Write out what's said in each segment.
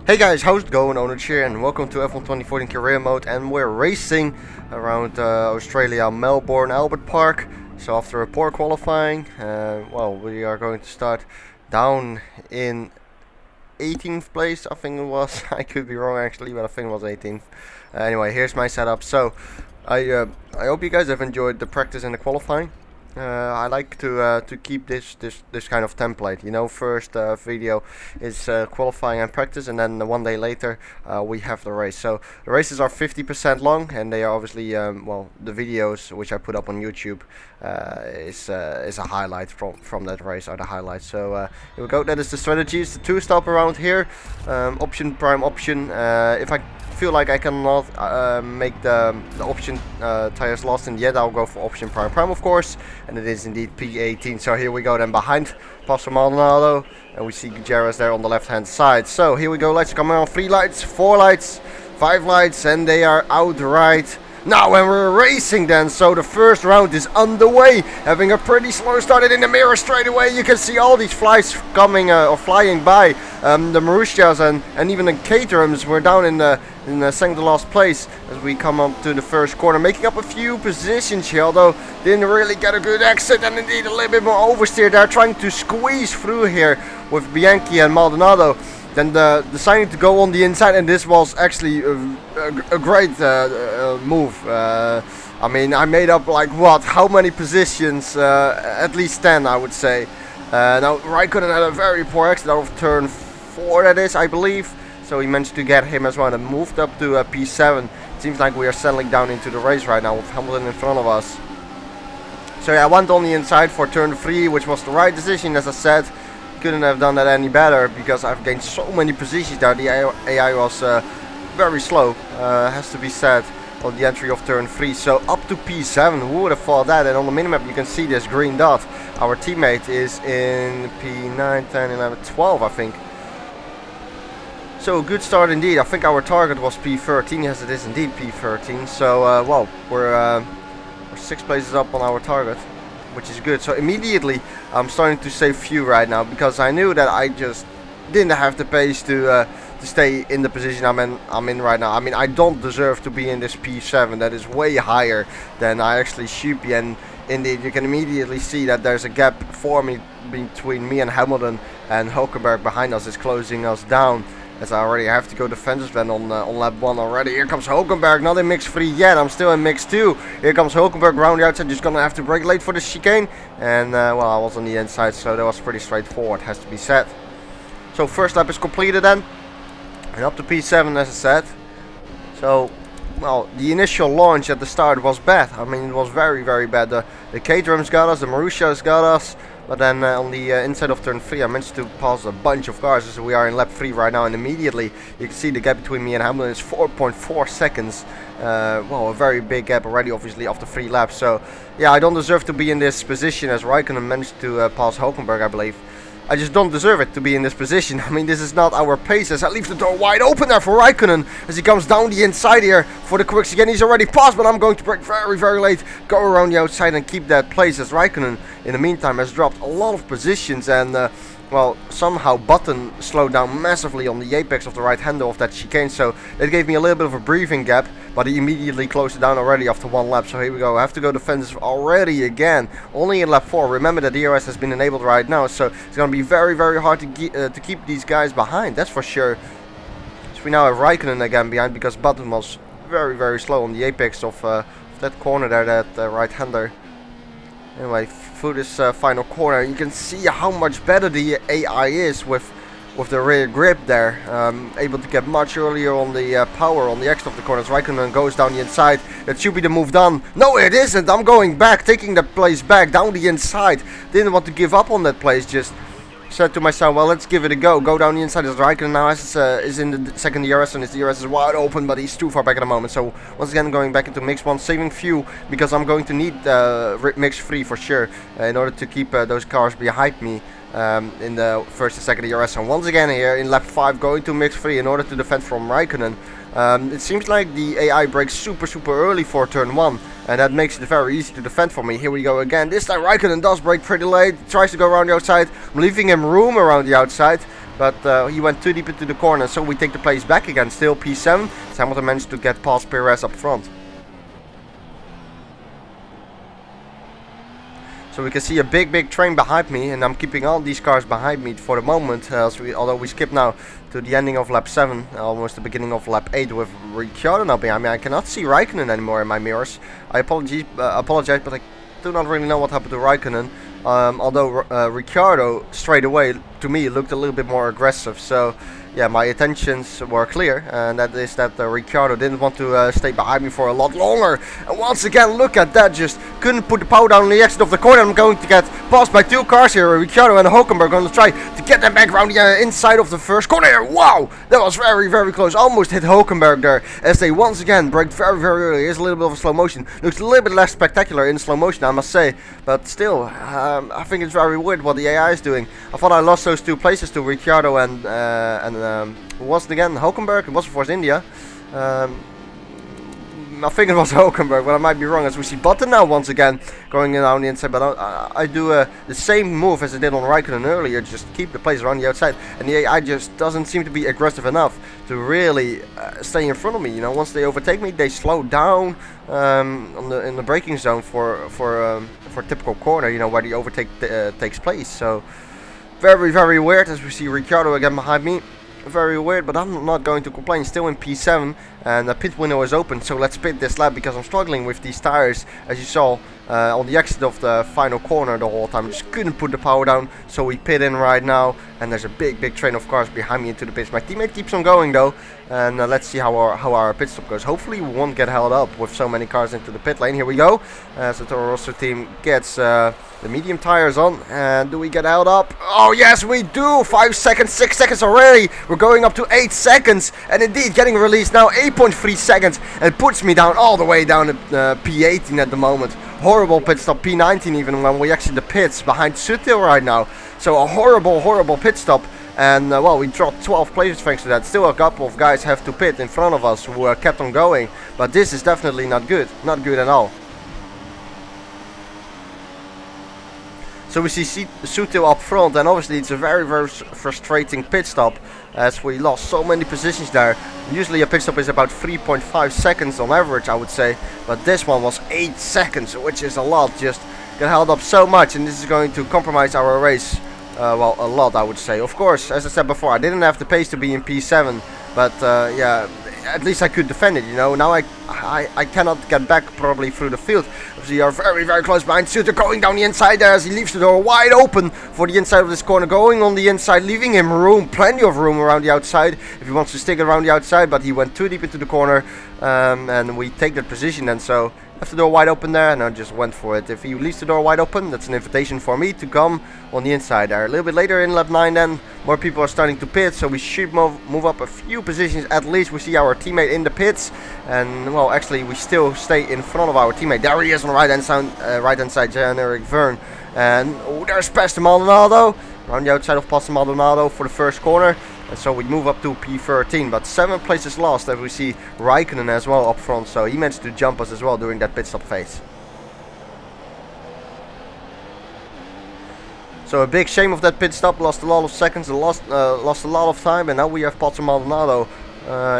Hey guys, how's it going? Onage here and welcome to F1 2014 career mode, and we're racing around Australia, Melbourne, Albert Park. So after a poor qualifying, well, we are going to start down in 18th place, I think it was. I could be wrong actually, but I think it was 18th. Anyway, here's my setup. So I hope you guys have enjoyed the practice and the qualifying. I like to keep this kind of template. You know, first video is qualifying and practice, and then one day later we have the race. So the races are 50% long, and they are obviously well, the videos which I put up on YouTube is a highlight from that race, are the highlights. So here we go. That is the strategy. It's the two-stop around here. Option, prime option. If I feel like I cannot make the option tires last in the end, I'll go for option prime of course, and it is indeed P18. So here we go then behind Pastor Maldonado, and we see Gutierrez there on the left hand side. So here we go, lights come on, 3 lights, 4 lights, 5 lights, and they are outright now, and we're racing then. So the first round is underway, having a pretty slow start. In the mirror straight away you can see all these flies coming or flying by. The Marussias and even the Caterhams were down in the second to last place as we come up to the first corner, making up a few positions here, although didn't really get a good exit, and indeed a little bit more oversteer there, trying to squeeze through here with Bianchi and Maldonado. Then deciding to go on the inside, and this was actually a great move. I mean, I made up like what? How many positions? At least 10, I would say. Now Raikkonen had a very poor exit out of turn 4, that is, I believe. So he managed to get him as well and moved up to P7. It seems like we are settling down into the race right now with Hamilton in front of us. So yeah, I went on the inside for turn 3, which was the right decision, as I said. Couldn't have done that any better because I've gained so many positions there. The AI was very slow, has to be said, on the entry of turn 3. So up to P7, who would have thought that? And on the minimap you can see this green dot. Our teammate is in P9, 10, 11, 12, I think. So a good start indeed. I think our target was P13. Yes, it is indeed P13. So well, we're 6 places up on our target, which is good. So immediately I'm starting to save fuel right now, because I knew that I just didn't have the pace to stay in the position I'm in right now. I mean, I don't deserve to be in this P7. That is way higher than I actually should be, and indeed you can immediately see that there's a gap forming between me and Hamilton, and Hulkenberg behind us is closing us down, as I already have to go defensive then on lap 1 already. Here comes Hulkenberg, not in mix 3 yet, I'm still in mix 2. Here comes Hulkenberg round the outside, just gonna have to brake late for the chicane. And well, I was on the inside, so that was pretty straightforward, has to be said. So first lap is completed then, and up to P7 as I said. So, well, the initial launch at the start was bad. I mean, it was very, very bad. The Caterhams got us, the Marussias got us. But then on the inside of turn 3 I managed to pass a bunch of cars, so we are in lap 3 right now, and immediately you can see the gap between me and Hamilton is 4.4 seconds. Well, a very big gap already, obviously, after 3 laps. So yeah, I don't deserve to be in this position, as Raikkonen managed to pass Hulkenberg, I believe. I just don't deserve it to be in this position. I mean, this is not our pace, as I leave the door wide open there for Raikkonen as he comes down the inside here for the quicks again. He's already passed, but I'm going to brake very, very late, go around the outside and keep that place, as Raikkonen in the meantime has dropped a lot of positions, and well, somehow Button slowed down massively on the apex of the right handle of that chicane, so it gave me a little bit of a breathing gap, but he immediately closed it down already after 1 lap. So here we go, I have to go defensive already again, only in lap 4. Remember that DRS has been enabled right now, so it's going to be very, very hard to keep these guys behind, that's for sure. So we now have Raikkonen again behind, because Button was very, very slow on the apex of that corner there, that right-hander. Anyway, through this final corner, you can see how much better the AI is with the rear grip there. Able to get much earlier on the power on the exit of the corners. Raikkonen goes down the inside. That should be the move done. No, it isn't. I'm going back, taking that place back down the inside. Didn't want to give up on that place, just said to myself, well, let's give it a go. Go down the inside as Raikkonen now is in the second DRS, and his DRS is wide open, but he's too far back at the moment. So once again going back into mix 1, saving fuel, because I'm going to need mix 3 for sure in order to keep those cars behind me in the first and second DRS. And once again here in lap 5 going to mix 3 in order to defend from Raikkonen. It seems like the AI brakes super early for turn 1, and that makes it very easy to defend for me. Here we go again. This time Raikkonen does brake pretty late, tries to go around the outside. I'm leaving him room around the outside, but he went too deep into the corner, so we take the place back again. Still P7. Hamilton managed to get past Perez up front. So we can see a big train behind me, and I'm keeping all these cars behind me for the moment. Although we skip now to the ending of lap 7, almost the beginning of lap 8 with Ricciardo now behind me. I cannot see Raikkonen anymore in my mirrors. I apologize, but I do not really know what happened to Raikkonen. Although Ricciardo straight away to me looked a little bit more aggressive. So yeah, my intentions were clear, and that is that Ricciardo didn't want to stay behind me for a lot longer. And once again, look at that, just couldn't put the power down on the exit of the corner. I'm going to get passed by 2 cars here. Ricciardo and Hulkenberg going to try to get them back around the inside of the first corner here. Wow, that was very close. Almost hit Hulkenberg there as they once again braked very early. Here's a little bit of a slow motion. Looks a little bit less spectacular in slow motion, I must say, but still, I think it's very weird what the AI is doing. I thought I lost those 2 places to Ricciardo and who was it again? Hulkenberg? It was Force India. I think it was Hulkenberg, but I might be wrong, as we see Button now once again going in on the inside. But I do the same move as I did on Raikkonen earlier, just keep the place around the outside. And the AI just doesn't seem to be aggressive enough to really stay in front of me. You know, once they overtake me, they slow down in the braking zone for typical corner. You know, where the overtake takes place. So very weird, as we see Ricciardo again behind me. Very weird, but I'm not going to complain. Still in P7, and the pit window is open, so let's pit this lap because I'm struggling with these tires, as you saw on the exit of the final corner the whole time. Just couldn't put the power down, so we pit in right now, and there's a big train of cars behind me into the pits. My teammate keeps on going though, and let's see how our pit stop goes. Hopefully we won't get held up with so many cars into the pit lane. Here we go, as the Toro Rosso team gets the medium tires on, and do we get held up? Oh yes, we do. 5 seconds, 6 seconds already. We're going up to 8 seconds, and indeed getting released now. 8.3 seconds, and puts me down all the way down to P18 at the moment. Horrible pit stop, P19 even when we exit the pits behind Sutil right now. So a horrible pit stop. And well, we dropped 12 places thanks to that. Still a couple of guys have to pit in front of us who kept on going, but this is definitely not good at all. So we see Sutil up front, and obviously it's a very frustrating pit stop, as we lost so many positions there. Usually a pit stop is about 3.5 seconds on average, I would say, but this one was 8 seconds, which is a lot. Just got held up so much, and this is going to compromise our race. Well, a lot, I would say. Of course, as I said before, I didn't have the pace to be in P7, but yeah, at least I could defend it, you know. Now I cannot get back probably through the field. We are very close behind Suter, going down the inside there as he leaves the door wide open for the inside of this corner, going on the inside, leaving him room, plenty of room around the outside if he wants to stick around the outside, but he went too deep into the corner, and we take that position. And so left the door wide open there, and I just went for it. If he leaves the door wide open, that's an invitation for me to come on the inside there. A little bit later in lap 9 then, more people are starting to pit, so we should move up a few positions at least. We see our teammate in the pits, and well, actually we still stay in front of our teammate. There he is on the right hand side, Jan-Erik Verne. And oh, there's Pastor Maldonado, around the outside of Pastor Maldonado for the first corner. And so we move up to P13, but 7 places lost, as we see Raikkonen as well up front, so he managed to jump us as well during that pit stop phase. So a big shame of that pit stop, lost a lot of seconds, lost a lot of time, and now we have Pastor Maldonado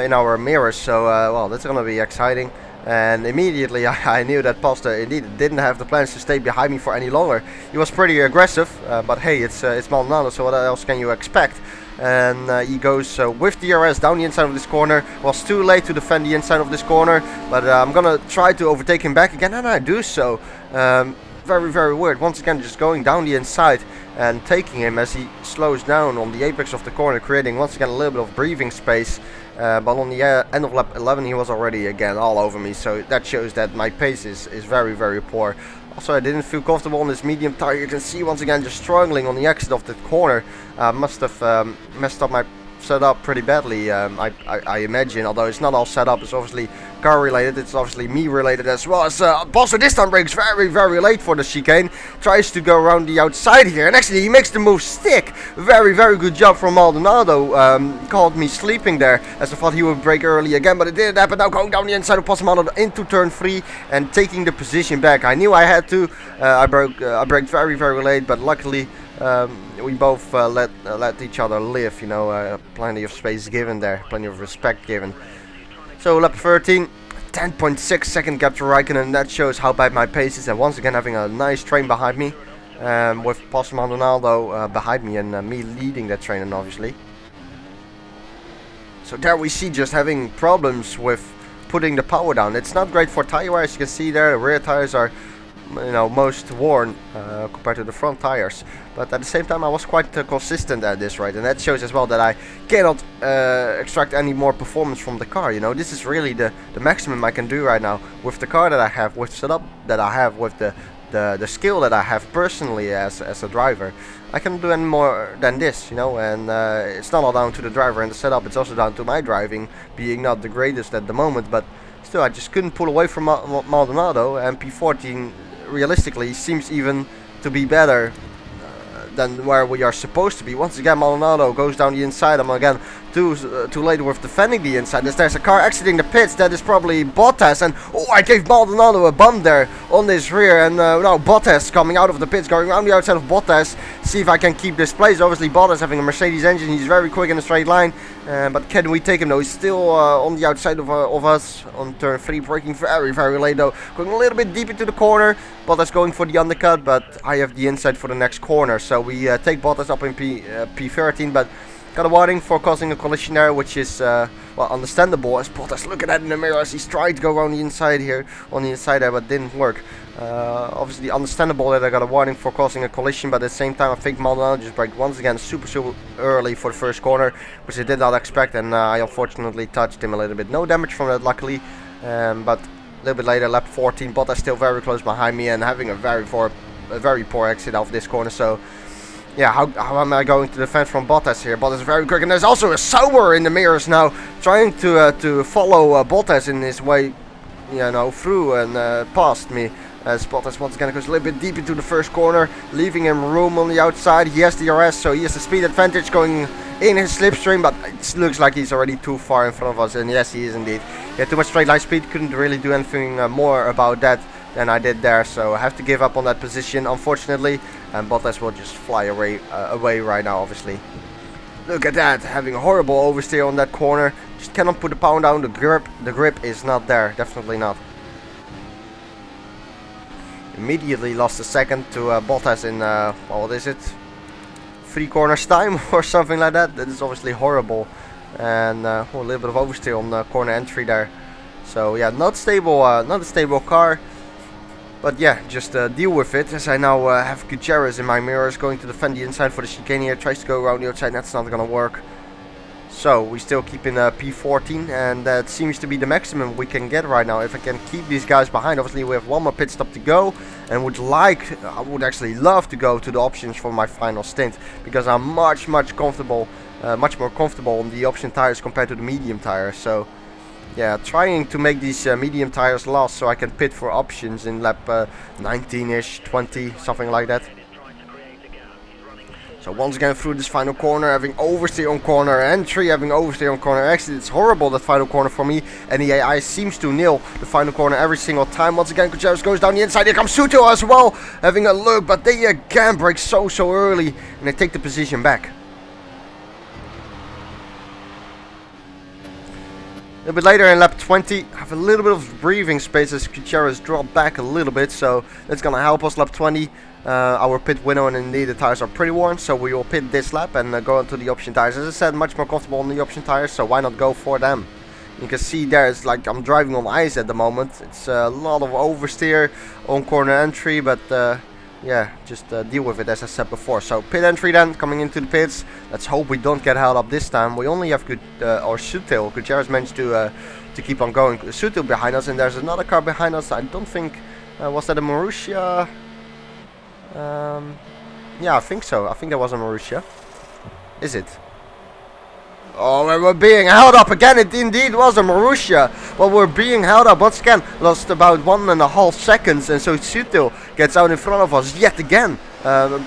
in our mirrors, so well, that's gonna be exciting. And immediately I knew that Pastor indeed didn't have the plans to stay behind me for any longer. He was pretty aggressive, but hey, it's Maldonado, so what else can you expect? And he goes with DRS down the inside of this corner. Was too late to defend the inside of this corner, but I'm gonna try to overtake him back again, and I do so. Very weird. Once again, just going down the inside and taking him as he slows down on the apex of the corner, creating once again a little bit of breathing space. But on the end of lap 11 he was already again all over me, so that shows that my pace is very poor. Also, I didn't feel comfortable on this medium tire. You can see once again just struggling on the exit of the corner. Must have messed up my setup pretty badly, I imagine, although it's not all set up. It's obviously car related, it's obviously me related as well. As Bosser this time breaks very late for the chicane, tries to go around the outside here, and actually he makes the move stick. Very good job from Maldonado. Called me sleeping there, as I thought he would break early again, but it didn't happen. Now going down the inside of Maldonado into turn 3 and taking the position back. I knew I had to. I braked very late, but luckily We both let each other live, you know, plenty of space given there, plenty of respect given. So lap 13, 10.6 second gap to Raikkonen, and that shows how bad my pace is. And once again having a nice train behind me, with Pastor Maldonado behind me, and me leading that train, and obviously. So there we see just having problems with putting the power down. It's not great for tire wear, as you can see there. The rear tires are, you know, most worn compared to the front tires. But at the same time I was quite consistent at this, right? And that shows as well that I cannot extract any more performance from the car. You know, this is really the maximum I can do right now with the car that I have, with the setup that I have, with the skill that I have personally as a driver. I cannot do any more than this, you know, and it's not all down to the driver and the setup, it's also down to my driving being not the greatest at the moment, but still I just couldn't pull away from Maldonado, and P14 realistically seems even to be better than where we are supposed to be. Once again Maldonado goes down the inside. I'm again too late with defending the inside, as there's a car exiting the pits. That is probably Bottas, and oh, I gave Maldonado a bump there on this rear, and now Bottas coming out of the pits, going around the outside of Bottas, see if I can keep this place. Obviously Bottas having a Mercedes engine, he's very quick in a straight line, but can we take him though? He's still on the outside of us on turn 3, braking very late though, going a little bit deep into the corner. Bottas going for the undercut, but I have the inside for the next corner, so we take Bottas up in P13, but got a warning for causing a collision there, which is well, understandable, as Bottas looking at in the mirror as he's tried to go around the inside here, on the inside there, but didn't work. Obviously understandable that I got a warning for causing a collision, but at the same time I think Maldonado just braked once again super early for the first corner, which I did not expect, and I unfortunately touched him a little bit. No damage from that luckily, but a little bit later, lap 14, Bottas still very close behind me and having a very poor exit off this corner. So yeah, how am I going to defend from Bottas here? Bottas is very quick, and there's also a Sauber in the mirrors now, trying to follow Bottas in his way, you know, through and past me. As Bottas once again goes a little bit deep into the first corner, leaving him room on the outside. He has the DRS, so he has the speed advantage going in his slipstream, but it looks like he's already too far in front of us, and yes, he is indeed. He had too much straight line speed, couldn't really do anything more about that than I did there, so I have to give up on that position, unfortunately, and Bottas will just fly away right now, obviously. Look at that, having a horrible oversteer on that corner, just cannot put the power down. The grip is not there, definitely not. Immediately lost a second to Bottas in, well, what is it, 3 corners time or something like that. That is obviously horrible, and a little bit of oversteer on the corner entry there. So yeah, not stable, not a stable car. But yeah, just deal with it, as I now have Gutierrez in my mirrors going to defend the inside for the chicane here. Tries to go around the outside, that's not gonna work. So we still keep in P14, and that seems to be the maximum we can get right now if I can keep these guys behind. Obviously we have one more pit stop to go, and I would actually love to go to the options for my final stint, because I'm much more comfortable on the option tires compared to the medium tires. So yeah, trying to make these medium tires last so I can pit for options in lap 19ish, 20, something like that. So once again through this final corner, having oversteer on corner entry, having oversteer on corner exit. It's horrible, that final corner for me, and the AI seems to nail the final corner every single time. Once again Gutierrez goes down the inside, here comes Sutil as well, having a look, but they again brake so early, and they take the position back. A little bit later in lap 20, have a little bit of breathing space as Gutierrez dropped back a little bit, so that's gonna help us. Lap 20, our pit window, and indeed the tires are pretty worn, so we will pit this lap and go into the option tires. As I said, much more comfortable on the option tires, so why not go for them? You can see there, it's like I'm driving on ice at the moment. It's a lot of oversteer on corner entry, but yeah, just deal with it, as I said before. So pit entry then, coming into the pits. Let's hope we don't get held up this time. We only have Sutil. Gutierrez managed to keep on going. Sutil behind us, and there's another car behind us. I don't think, was that a Marussia? Yeah, I think so. I think that was a Marussia. Is it? Oh, we're being held up again. It indeed was a Marussia. Well, we're being held up once again. Lost about 1.5 seconds, and so Sutil gets out in front of us yet again. a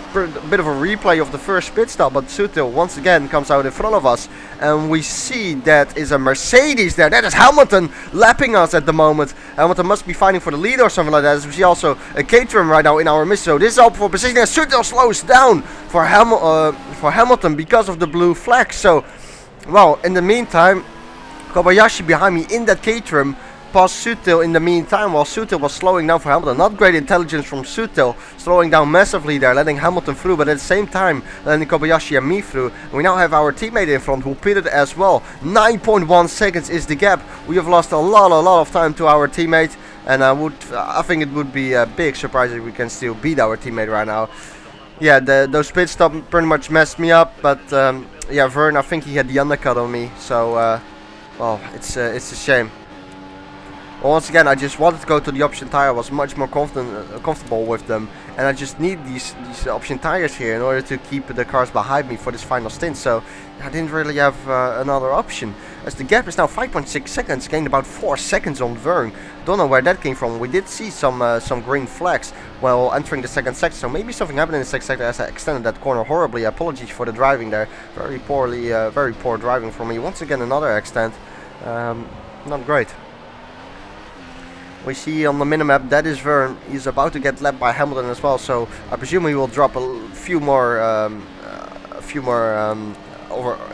bit of a replay of the first pit stop, but Sutil once again comes out in front of us, and we see that is a Mercedes there. That is Hamilton lapping us at the moment. Hamilton must be fighting for the lead or something like that, as we see also a Caterham right now in our midst. So this is up for position, and Sutil slows down for Hamilton because of the blue flag. So, well, in the meantime, Kobayashi behind me in that Caterham passed Sutil in the meantime, while Sutil was slowing down for Hamilton. Not great intelligence from Sutil, slowing down massively there, letting Hamilton through, but at the same time letting Kobayashi and me through. And we now have our teammate in front who pitted as well. 9.1 seconds is the gap. We have lost a lot of time to our teammate, and I think it would be a big surprise if we can still beat our teammate right now. Yeah, those pit stops pretty much messed me up, but yeah, Vern, I think he had the undercut on me, so well, it's a shame. Well, once again, I just wanted to go to the option tire. I was much more comfortable with them, and I just need these option tires here in order to keep the cars behind me for this final stint. So I didn't really have another option, as the gap is now 5.6 seconds, gained about 4 seconds on Vern. Don't know where that came from. We did see some green flags while entering the second sector, so maybe something happened in the second sector as I extended that corner horribly. Apologies for the driving there. Very poor driving for me. Once again, another extent. Not great. We see on the minimap that is Vern. He's about to get lapped by Hamilton as well, so I presume he will drop a few more over.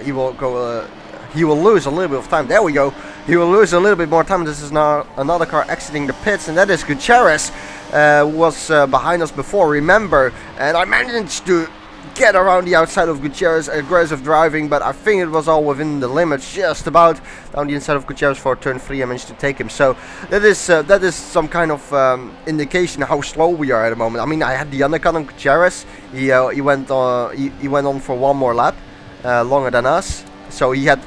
He will go. He will lose a little bit of time. There we go. He will lose a little bit more time. This is now another car exiting the pits, and that is Gutierrez, who was behind us before. Remember, and I managed to get around the outside of Gutierrez, aggressive driving, but I think it was all within the limits, just about down the inside of Gutierrez for turn 3. I managed to take him, so that is some kind of indication how slow we are at the moment. I mean, I had the undercut on Gutierrez. He went on for one more lap, longer than us. So he had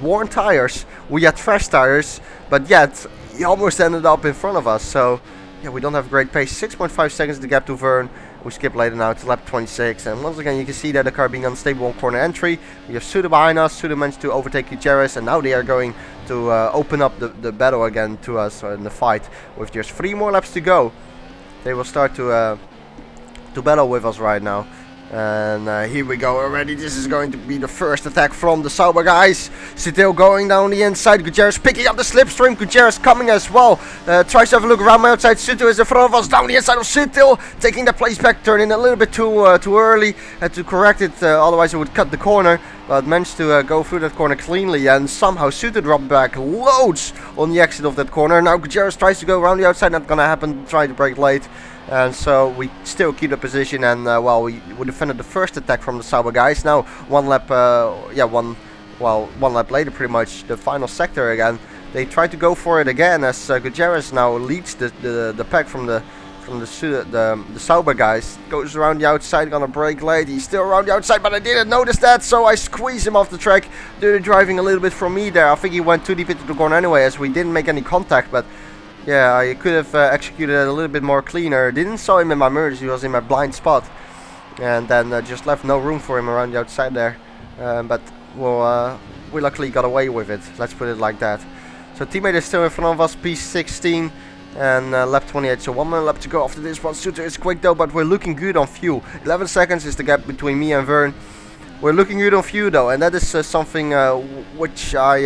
worn tires, we had fresh tires, but yet he almost ended up in front of us. So yeah, we don't have great pace. 6.5 seconds the gap to Vern. We skip later now to lap 26, and once again you can see that the car being unstable on corner entry. We have Suda behind us. Suda managed to overtake Gutierrez, and now they are going to open up the battle again to us in the fight. With just 3 more laps to go, they will start to battle with us right now. And here we go already. This is going to be the first attack from the Sauber guys. Still going down the inside. Gutierrez picking up the slipstream. Gutierrez coming as well. Tries to have a look around my outside. Sutil is in front of us. Down the inside of Sutil. Taking the place back. Turning a little bit too early. Had to correct it. Otherwise it would cut the corner. But managed to go through that corner cleanly. And somehow Sutil dropped back loads on the exit of that corner. Now Gutierrez tries to go around the outside. Not gonna happen. Try to brake late. And so we still keep the position, and well, we defended the first attack from the Sauber guys. Now one lap later, pretty much the final sector again. They try to go for it again, as Gutierrez now leads the pack from the Sauber guys. Goes around the outside, gonna brake late. He's still around the outside, but I didn't notice that, so I squeezed him off the track. Dirty driving a little bit from me there. I think he went too deep into the corner anyway, as we didn't make any contact, but yeah, I could have executed it a little bit more cleaner. Didn't saw him in my mirrors, he was in my blind spot. And then just left no room for him around the outside there. But well, we luckily got away with it, let's put it like that. So teammate is still in front of us, P16 and lap 28. So 1 more lap to go after this one. Suter is quick though, but we're looking good on fuel. 11 seconds is the gap between me and Vern. We're looking good on fuel though, and that is something which I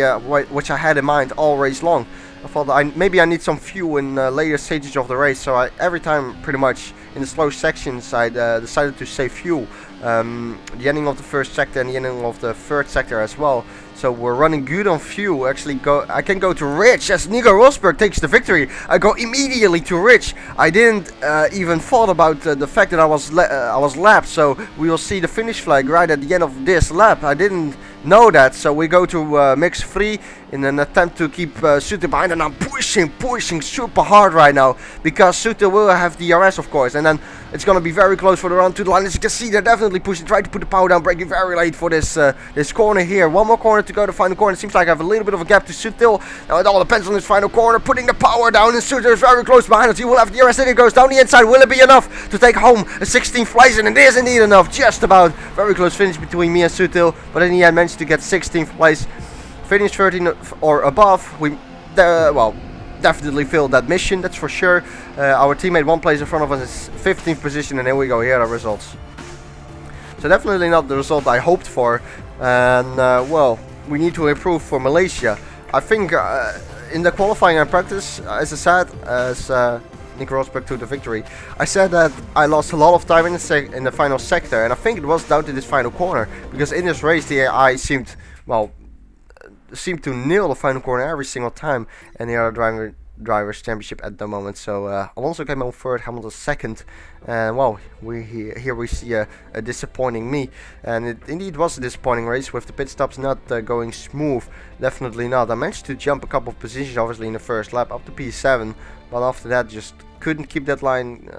had in mind all race long. I thought maybe I need some fuel in later stages of the race, so every time pretty much in the slow sections I decided to save fuel. The ending of the first sector and the ending of the third sector as well. So we're running good on fuel. Actually, I can go to Rich as Nico Rosberg takes the victory. I go immediately to Rich. I didn't even thought about the fact that I was lapped. So we will see the finish flag right at the end of this lap. I didn't know that. So we go to mix 3 in an attempt to keep Suter behind, and I'm pushing super hard right now because Suter will have DRS of course, and then it's gonna be very close for the run to the line. As you can see, they're definitely pushing, trying to put the power down, braking very late for this this corner here. One more corner to go to final corner. It seems like I have a little bit of a gap to Sutil. Now it all depends on this final corner, putting the power down, and Suter is very close behind us. He will have DRS, and it goes down the inside. Will it be enough to take home a 16th place? And it is indeed enough, just about. Very close finish between me and Sutil, but in the end managed to get 16th place. Finish 13 or above. There definitely failed that mission, that's for sure. Our teammate 1 place in front of us is 15th position, and here we go, here are the results. So definitely not the result I hoped for, and well, we need to improve for Malaysia. I think in the qualifying and practice, as I said, as Nick Rosberg took the victory, I said that I lost a lot of time in the final sector, and I think it was down to this final corner, because in this race the AI seemed, well, seemed to nail the final corner every single time, and the other drivers championship at the moment. So Alonso came on third, Hamilton second, and well, here we see a disappointing me, and it indeed was a disappointing race with the pit stops not going smooth. Definitely not. I managed to jump a couple of positions obviously in the first lap up to P7, but after that just couldn't keep that line,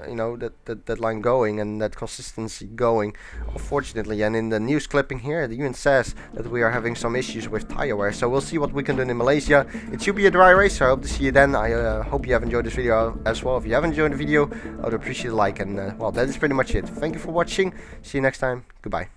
that line going and that consistency going, unfortunately. And in the news clipping here, it even says that we are having some issues with tire wear. So we'll see what we can do in Malaysia. It should be a dry race, so I hope to see you then. I hope you have enjoyed this video as well. If you have enjoyed the video, I would appreciate a like, and well, that is pretty much it. Thank you for watching. See you next time. Goodbye.